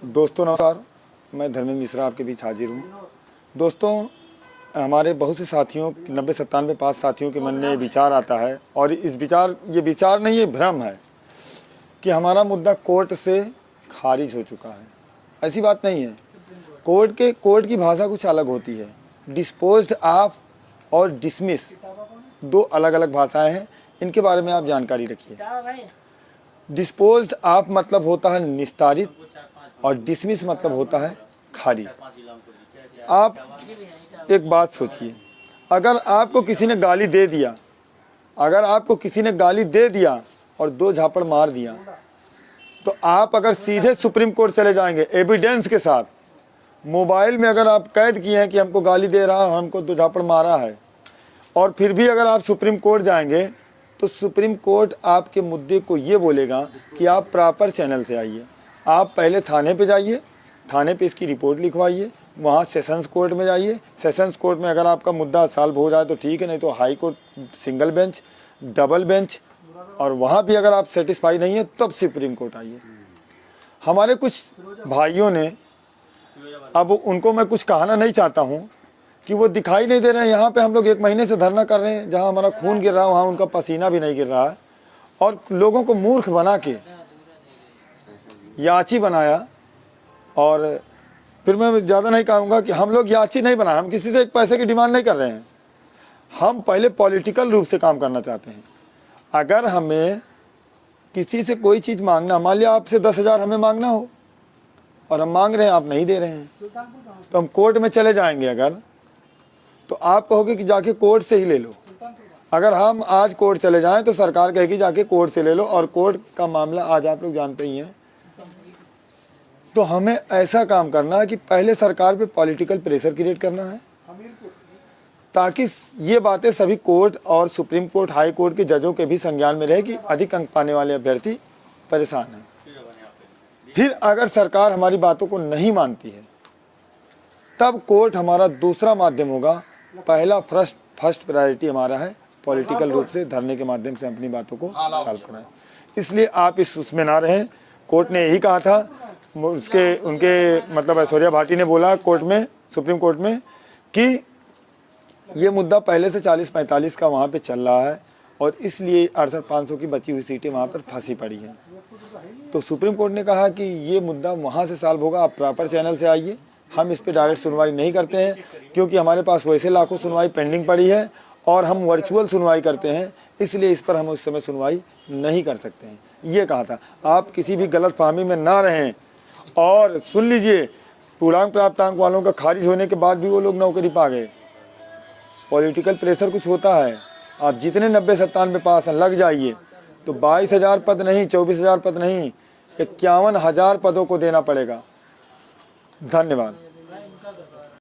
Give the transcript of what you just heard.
दोस्तों नमस्कार, मैं धर्मेंद्र मिश्रा आपके बीच हाजिर हूँ। दोस्तों, हमारे बहुत से साथियों 90-97 पास साथियों के मन में विचार आता है और ये विचार नहीं, ये भ्रम है कि हमारा मुद्दा कोर्ट से खारिज हो चुका है। ऐसी बात नहीं है। कोर्ट की भाषा कुछ अलग होती है। डिस्पोज्ड ऑफ और डिसमिस दो अलग अलग भाषाएं हैं। इनके बारे में आप जानकारी रखिए। डिस्पोज्ड ऑफ मतलब होता है निस्तारित और डिसमिस मतलब होता है खारिज। आप एक बात सोचिए, अगर आपको किसी ने गाली दे दिया और 2 झापड़ मार दिया, तो आप अगर सीधे सुप्रीम कोर्ट चले जाएंगे एविडेंस के साथ, मोबाइल में अगर आप कैद किए हैं कि हमको गाली दे रहा है, हमको 2 झापड़ मारा है, और फिर भी अगर आप सुप्रीम कोर्ट जाएंगे तो सुप्रीम कोर्ट आपके मुद्दे को ये बोलेगा कि आप प्रॉपर चैनल से आइए। आप पहले थाने पे जाइए, थाने पे इसकी रिपोर्ट लिखवाइए, वहाँ सेशंस कोर्ट में जाइए। सेशंस कोर्ट में अगर आपका मुद्दा सॉल्व हो जाए तो ठीक है, नहीं तो high court, single bench, double bench, और वहाँ भी अगर आप सेटिस्फाई नहीं है तब सुप्रीम कोर्ट आइए। हमारे कुछ भाइयों ने, अब उनको मैं कुछ कहना नहीं चाहता हूँ कि वो दिखाई नहीं दे रहे हैं। यहाँ पे हम लोग 1 महीने से धरना कर रहे हैं, जहाँ हमारा खून गिर रहा है वहाँ उनका पसीना भी नहीं गिर रहा है, और लोगों को मूर्ख बना के याची बनाया। और फिर मैं ज़्यादा नहीं कहूँगा कि हम लोग याची नहीं बनाए, हम किसी से एक पैसे की डिमांड नहीं कर रहे हैं। हम पहले पॉलिटिकल रूप से काम करना चाहते हैं। अगर हमें किसी से कोई चीज़ मांगना, मान लिया आपसे 10,000 हमें मांगना हो और हम मांग रहे हैं, आप नहीं दे रहे हैं, तो हम कोर्ट में चले जाएंगे। अगर तो आप कहोगे कि जाके कोर्ट से ही ले लो। अगर हम आज कोर्ट चले जाएं तो सरकार कहेगी जाके कोर्ट से ले लो, और कोर्ट का मामला आज आप लोग जानते ही हैं। तो हमें ऐसा काम करना है कि पहले सरकार पे पॉलिटिकल प्रेशर क्रिएट करना है, ताकि ये बातें सभी कोर्ट और सुप्रीम कोर्ट, हाई कोर्ट के जजों के भी संज्ञान में रहे कि अधिक अंक पाने वाले अभ्यर्थी परेशान हैं। फिर अगर सरकार हमारी बातों को नहीं मानती है, तब कोर्ट हमारा दूसरा माध्यम होगा। पहला फर्स्ट प्रायोरिटी हमारा है पॉलिटिकल रूप से धरने के माध्यम से अपनी बातों को सॉल्व कराएं। इसलिए आप उसमें ना रहें। कोर्ट ने यही कहा था, उनके मतलब ऐश्वर्या भाटी ने बोला कोर्ट में, सुप्रीम कोर्ट में, कि ये मुद्दा पहले से 40-45 का वहाँ पे चल रहा है और इसलिए 68,500 की बची हुई सीटें वहाँ पर फंसी पड़ी हैं। तो सुप्रीम कोर्ट ने कहा कि ये मुद्दा वहाँ से सॉल्व होगा, आप प्रॉपर चैनल से आइए। हम इस पे डायरेक्ट सुनवाई नहीं करते हैं, क्योंकि हमारे पास वैसे लाखों सुनवाई पेंडिंग पड़ी है और हम वर्चुअल सुनवाई करते हैं, इसलिए इस पर हम उस समय सुनवाई नहीं कर सकते हैं। ये कहा था। आप किसी भी गलत फहमी में ना रहें। और सुन लीजिए, पूर्णांक प्राप्तांक वालों का खारिज होने के बाद भी वो लोग नौकरी पा गए। पॉलिटिकल प्रेशर कुछ होता है। आप जितने 90-97 पास हैं लग जाइए, तो 22,000 पद नहीं, 24,000 पद नहीं, 51,000 पदों को देना पड़ेगा। धन्यवाद।